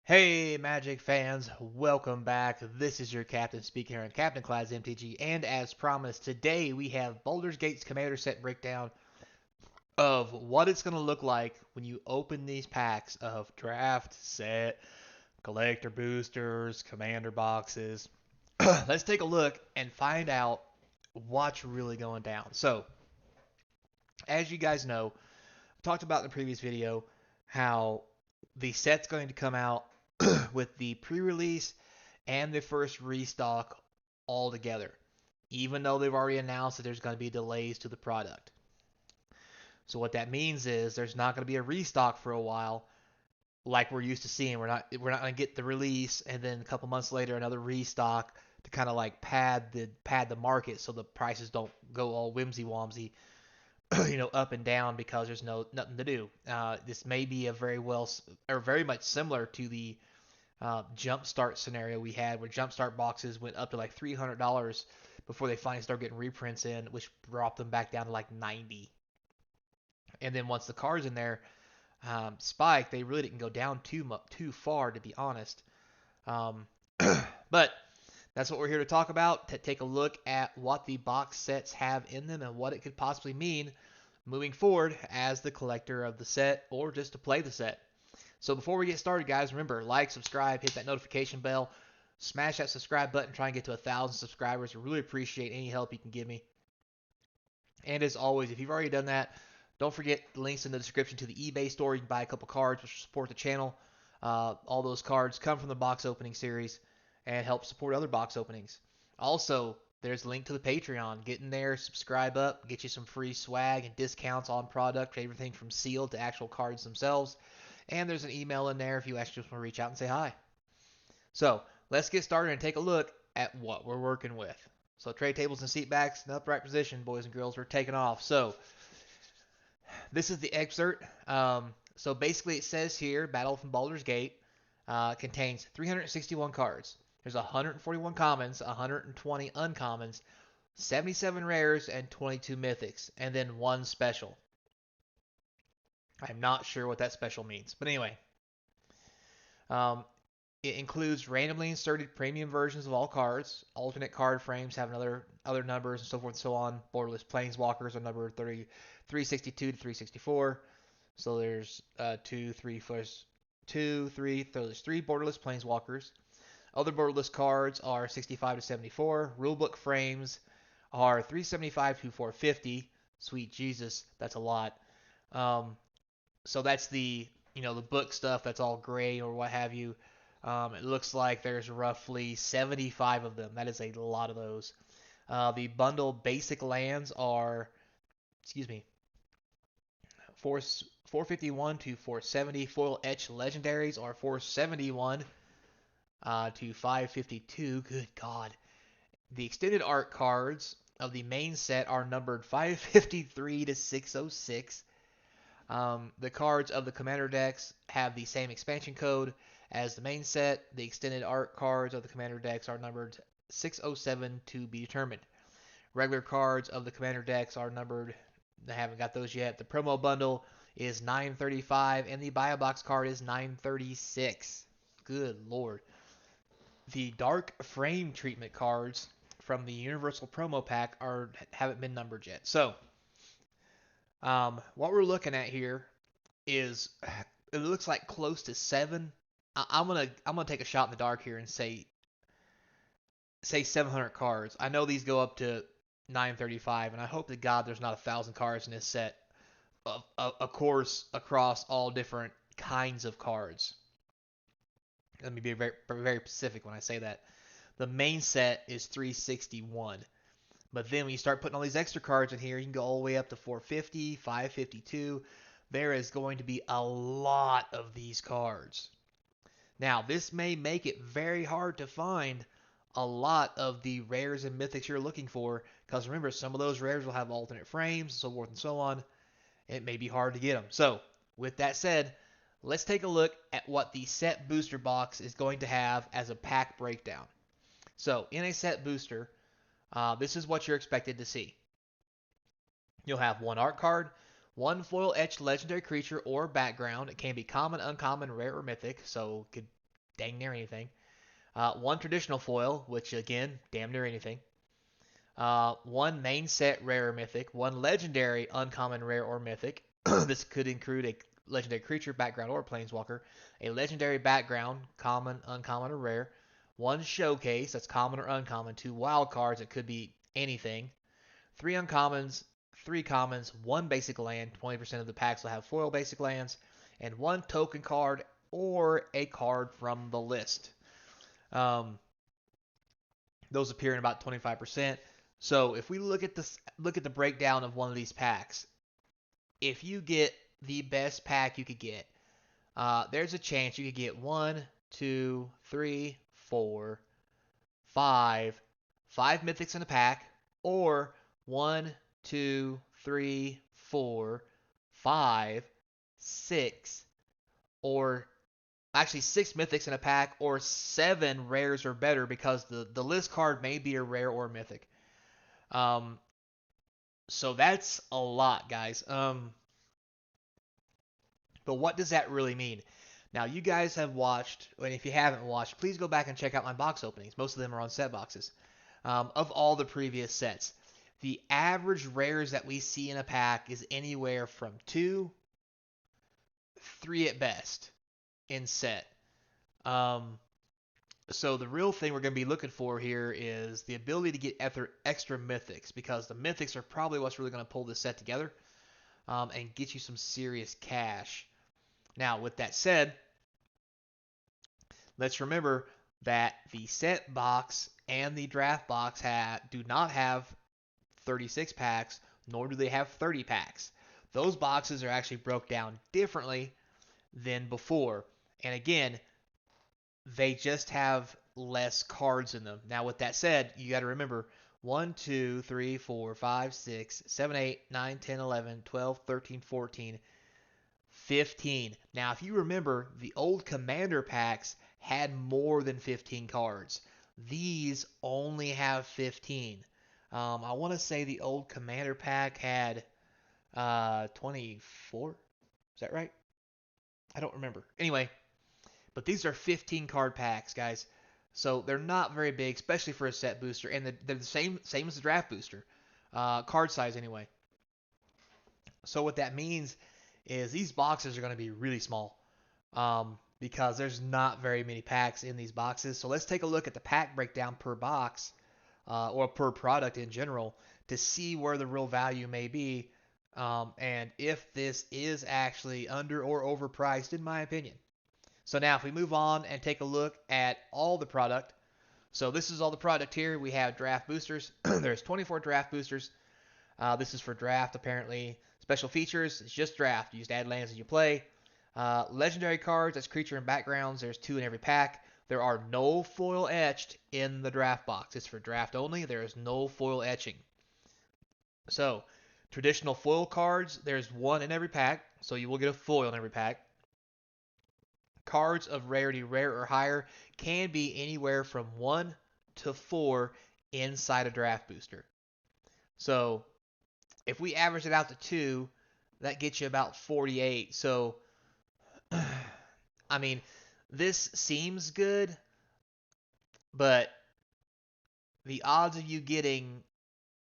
Hey Magic fans, welcome back. This is your captain speaking here on Captain Class MTG, and as promised, today we have Baldur's Gate's Commander set breakdown of what it's going to look like when you open these packs of draft, set, collector boosters, commander boxes. Let's take a look and find out what's really going down. So, as you guys know, I talked about in the previous video how the set's going to come out with the pre-release and the first restock all together, even though they've already announced that there's going to be delays to the product. So what that means is there's not going to be a restock for a while, like we're used to seeing. We're not going to get the release and then a couple months later another restock to kind of like pad the market so the prices don't go all whimsy womsy, up and down because there's nothing to do. This may be a very much similar to the Jumpstart scenario we had, where Jumpstart boxes went up to like $300 before they finally started getting reprints in, which dropped them back down to like 90. And then once the cards in there spiked, they really didn't go down too far, to be honest. Um, but that's what we're here to talk about. To take a look at what the box sets have in them and what it could possibly mean moving forward as the collector of the set or just to play the set. So before we get started, guys, remember, like, subscribe, hit that notification bell, smash that subscribe button, try and get to 1,000 subscribers. I really appreciate any help you can give me. And as always, if you've already done that, don't forget the links in the description to the eBay store. You can buy a couple cards, which will support the channel. All those cards come from the box opening series and help support other box openings. Also, there's a link to the Patreon. Get in there, subscribe up, get you some free swag and discounts on product, everything from sealed to actual cards themselves. And there's an email in there if you actually just want to reach out and say hi. So let's get started and take a look at what we're working with. So tray tables and seat backs in upright position, boys and girls, we're taking off. So this is the excerpt. So basically it says here, Battle from Baldur's Gate contains 361 cards. There's 141 commons, 120 uncommons, 77 rares, and 22 mythics, and then one special. I'm not sure what that special means, but anyway. Um, it includes randomly inserted premium versions of all cards. Alternate card frames have other numbers and so forth and so on. Borderless Planeswalkers are numbered 362 to 364. So there's 2, 3, there's 2, 3. So there's 3 Borderless Planeswalkers. Other Borderless cards are 65 to 74. Rulebook frames are 375 to 450. Sweet Jesus, that's a lot. Um, so that's the book stuff that's all gray or what have you. It looks like there's roughly 75 of them. That is a lot of those. The bundle basic lands are, excuse me, 451 to 470. Foil etch legendaries are 471 to 552. Good God. The extended art cards of the main set are numbered 553 to 606. The cards of the commander decks have the same expansion code as the main set. The extended art cards of the commander decks are numbered 607 to be determined. Regular cards of the commander decks are numbered, I haven't got those yet. The promo bundle is 935 and the buy box card is 936. Good lord. The dark frame treatment cards from the universal promo pack haven't been numbered yet. So, what we're looking at here is it looks like close to 7. I'm gonna take a shot in the dark here and say 700 cards. I know these go up to 935, and I hope to God there's not 1,000 cards in this set. Of course, across all different kinds of cards. Let me be very very specific when I say that. The main set is 361. But then when you start putting all these extra cards in here, you can go all the way up to 450, 552. There is going to be a lot of these cards. Now, this may make it very hard to find a lot of the rares and mythics you're looking for, because remember, some of those rares will have alternate frames, so forth and so on. It may be hard to get them. So, with that said, let's take a look at what the set booster box is going to have as a pack breakdown. So, in a set booster, this is what you're expected to see. You'll have one art card, one foil etched legendary creature or background. It can be common, uncommon, rare, or mythic, so it could dang near anything. One traditional foil, which again, damn near anything. One main set rare or mythic. One legendary, uncommon, rare, or mythic. This could include a legendary creature, background, or planeswalker. A legendary background, common, uncommon, or rare. One showcase, that's common or uncommon. Two wild cards, it could be anything. Three uncommons, three commons, one basic land. 20% of the packs will have foil basic lands. And one token card or a card from the list. Um, those appear in about 25%. So if we look at the breakdown of one of these packs, if you get the best pack you could get, there's a chance you could get 1, 2, 3, 4, 5 mythics in a pack, or 1, 2, 3, 4, 5, 6, or actually 6 mythics in a pack, or 7 rares or better, because the list card may be a rare or a mythic. So that's a lot, guys. But what does that really mean? Now, you guys have watched, and if you haven't watched, please go back and check out my box openings. Most of them are on set boxes. Of all the previous sets, the average rares that we see in a pack is anywhere from 2, 3 at best in set. So the real thing we're going to be looking for here is the ability to get extra mythics, because the mythics are probably what's really going to pull this set together and get you some serious cash. Now, with that said, let's remember that the set box and the draft box do not have 36 packs, nor do they have 30 packs. Those boxes are actually broke down differently than before. And again, they just have less cards in them. Now, with that said, you got to remember 1, 2, 3, 4, 5, 6, 7, 8, 9, 10, 11, 12, 13, 14, 15. Now, if you remember, the old Commander packs had more than 15 cards. These only have 15. I want to say the old Commander pack had 24. Is that right? I don't remember. Anyway, but these are 15 card packs, guys. So they're not very big, especially for a set booster, and they're the same as the draft booster, card size anyway. So what that means is these boxes are going to be really small, because there's not very many packs in these boxes. So let's take a look at the pack breakdown per box, or per product in general, to see where the real value may be, and if this is actually under or overpriced, in my opinion. So now if we move on and take a look at all the product. So this is all the product here. We have draft boosters. There's 24 draft boosters. This is for draft, apparently. Special features, it's just draft. You just add lands as you play. Legendary cards, that's creature and backgrounds. There's 2 in every pack. There are no foil etched in the draft box. It's for draft only. There is no foil etching. So, traditional foil cards, there's 1 in every pack. So you will get a foil in every pack. Cards of rarity rare or higher can be anywhere from 1 to 4 inside a draft booster. So if we average it out to 2, that gets you about 48. So, I mean, this seems good, but the odds of you getting,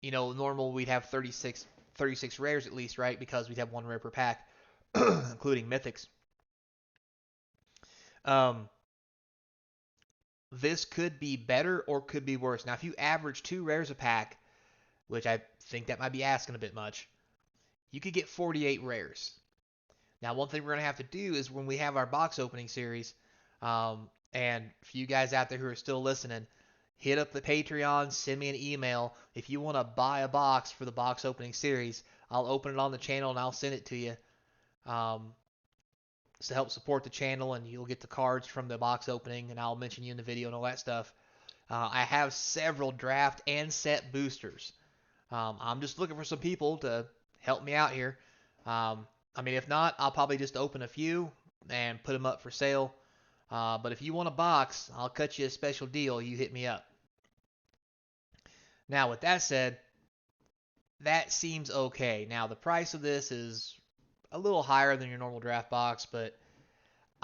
normal we'd have 36 rares at least, right? Because we'd have 1 rare per pack, including mythics. This could be better or could be worse. Now, if you average 2 rares a pack, which I think that might be asking a bit much, you could get 48 rares. Now, one thing we're going to have to do is when we have our box opening series, and for you guys out there who are still listening, hit up the Patreon, send me an email. If you want to buy a box for the box opening series, I'll open it on the channel and I'll send it to you. To help support the channel, and you'll get the cards from the box opening, and I'll mention you in the video and all that stuff. I have several draft and set boosters. I'm just looking for some people to help me out here. If not, I'll probably just open a few and put them up for sale. But if you want a box, I'll cut you a special deal. You hit me up. Now, with that said, that seems okay. Now, the price of this is a little higher than your normal draft box, but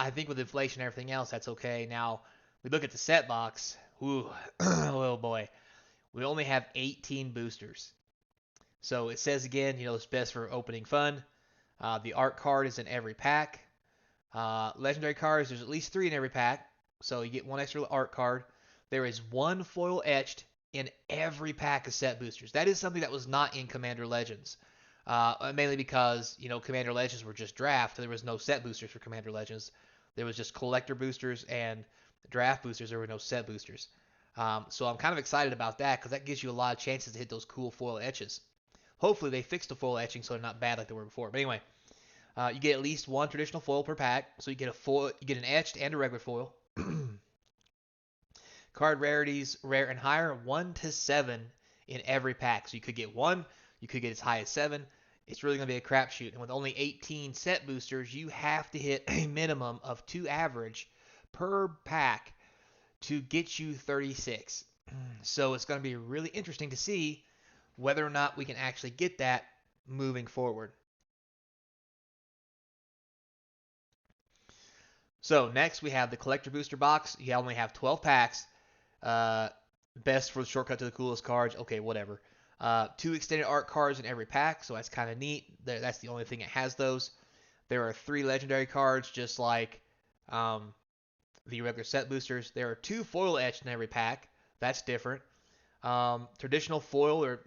I think with inflation and everything else, that's okay. Now, we look at the set box. Ooh, oh boy. We only have 18 boosters. So it says again, it's best for opening fun. The art card is in every pack. Legendary cards, there's at least 3 in every pack. So you get one extra art card. There is one foil etched in every pack of set boosters. That is something that was not in Commander Legends. Mainly because, Commander Legends were just draft. There was no set boosters for Commander Legends. There was just collector boosters and draft boosters. There were no set boosters. So I'm kind of excited about that because that gives you a lot of chances to hit those cool foil etches. Hopefully they fixed the foil etching so they're not bad like they were before. But anyway, you get at least one traditional foil per pack. So you get a foil, you get an etched and a regular foil. Card rarities, rare and higher, 1 to 7 in every pack. So you could get 1, you could get as high as 7. It's really going to be a crapshoot. And with only 18 set boosters, you have to hit a minimum of 2 average per pack to get you 36. So it's going to be really interesting to see whether or not we can actually get that moving forward. So next we have the collector booster box. You only have 12 packs. Best for the shortcut to the coolest cards. Okay, whatever. 2 extended art cards in every pack, so that's kind of neat. That's the only thing that has those. There are 3 legendary cards, just like the regular set boosters. There are 2 foil etched in every pack. That's different. Traditional foil, or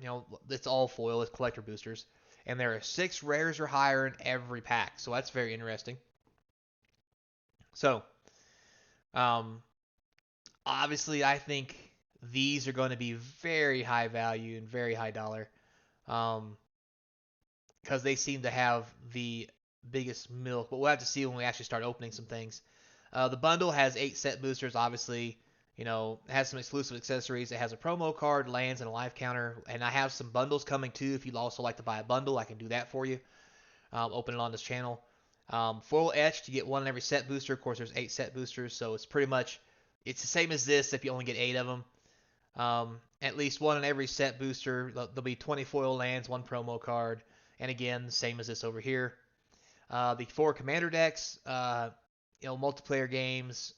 it's all foil. It's collector boosters, and there are 6 rares or higher in every pack. So that's very interesting. So, obviously, I think these are going to be very high value and very high dollar, because they seem to have the biggest milk. But we'll have to see when we actually start opening some things. The bundle has 8 set boosters, obviously. It has some exclusive accessories. It has a promo card, lands, and a life counter. And I have some bundles coming too. If you'd also like to buy a bundle, I can do that for you. Open it on this channel. Foil etched, you get 1 in every set booster. Of course, there's 8 set boosters, so it's pretty much it's the same as this if you only get 8 of them. At least 1 in every set booster. There'll be 20 foil lands, 1 promo card, and again, same as this over here. The 4 commander decks, multiplayer games,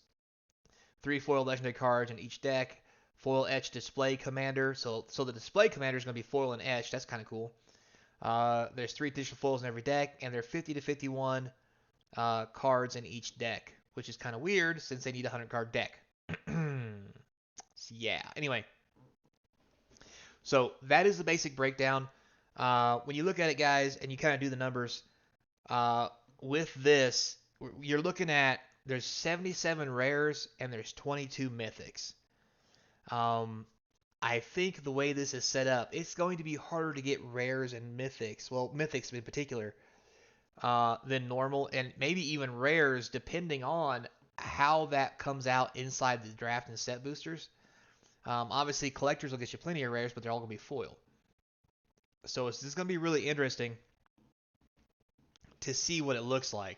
3 foil legendary cards in each deck. Foil etched display commander. So the display commander is going to be foil and etched. That's kind of cool. There's 3 additional foils in every deck, and there are 50 to 51 cards in each deck, which is kind of weird since they need a 100 card deck. So, yeah. Anyway, so that is the basic breakdown. When you look at it, guys, and you kind of do the numbers, with this, you're looking at there's 77 rares and there's 22 mythics. I think the way this is set up, it's going to be harder to get rares and mythics, well, mythics in particular, than normal, and maybe even rares, depending on how that comes out inside the draft and set boosters. Obviously, collectors will get you plenty of rares, but they're all going to be foil. So this is going to be really interesting to see what it looks like.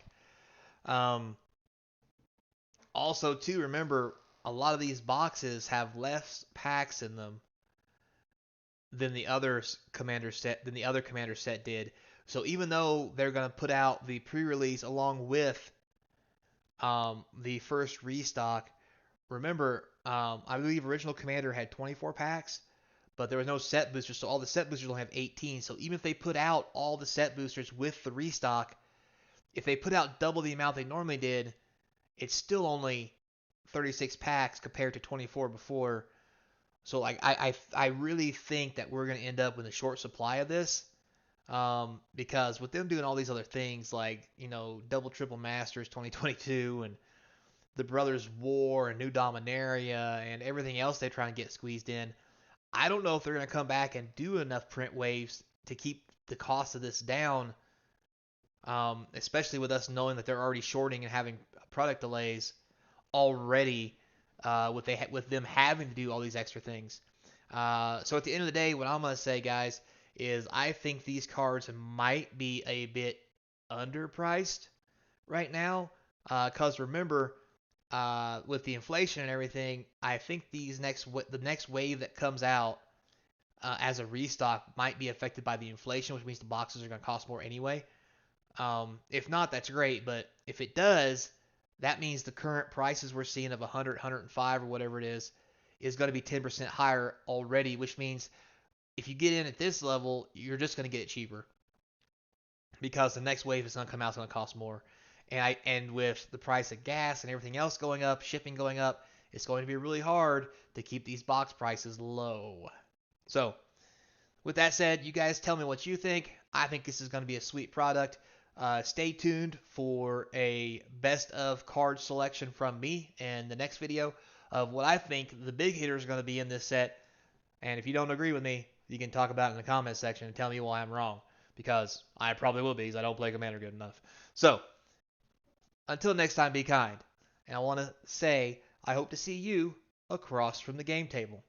Also, too, remember, a lot of these boxes have less packs in them than the other commander set did. So even though they're going to put out the pre-release along with the first restock, remember, I believe original Commander had 24 packs, but there was no set boosters, so all the set boosters only have 18. So even if they put out all the set boosters with the restock, if they put out double the amount they normally did, it's still only 36 packs compared to 24 before. So like I really think that we're going to end up with a short supply of this, because with them doing all these other things like double triple masters 2022 and the Brothers War and New Dominaria and everything else they're trying to get squeezed in, I don't know if they're going to come back and do enough print waves to keep the cost of this down, especially with us knowing that they're already shorting and having product delays already, with them having to do all these extra things. So at the end of the day, what I'm going to say, guys, is I think these cards might be a bit underpriced right now, because remember, with the inflation and everything, I think the next wave that comes out as a restock might be affected by the inflation, which means the boxes are going to cost more anyway. If not, that's great, but if it does, that means the current prices we're seeing of 100, 105 or whatever it is going to be 10% higher already, which means if you get in at this level, you're just going to get it cheaper because the next wave is going to come out, it's going to cost more. And with the price of gas and everything else going up, shipping going up, it's going to be really hard to keep these box prices low. So, with that said, you guys tell me what you think. I think this is going to be a sweet product. Stay tuned for a best of card selection from me in the next video of what I think the big hitters are going to be in this set. And if you don't agree with me, you can talk about it in the comments section and tell me why I'm wrong. Because I probably will be, because I don't play Commander good enough. So, until next time, be kind. And I want to say, I hope to see you across from the game table.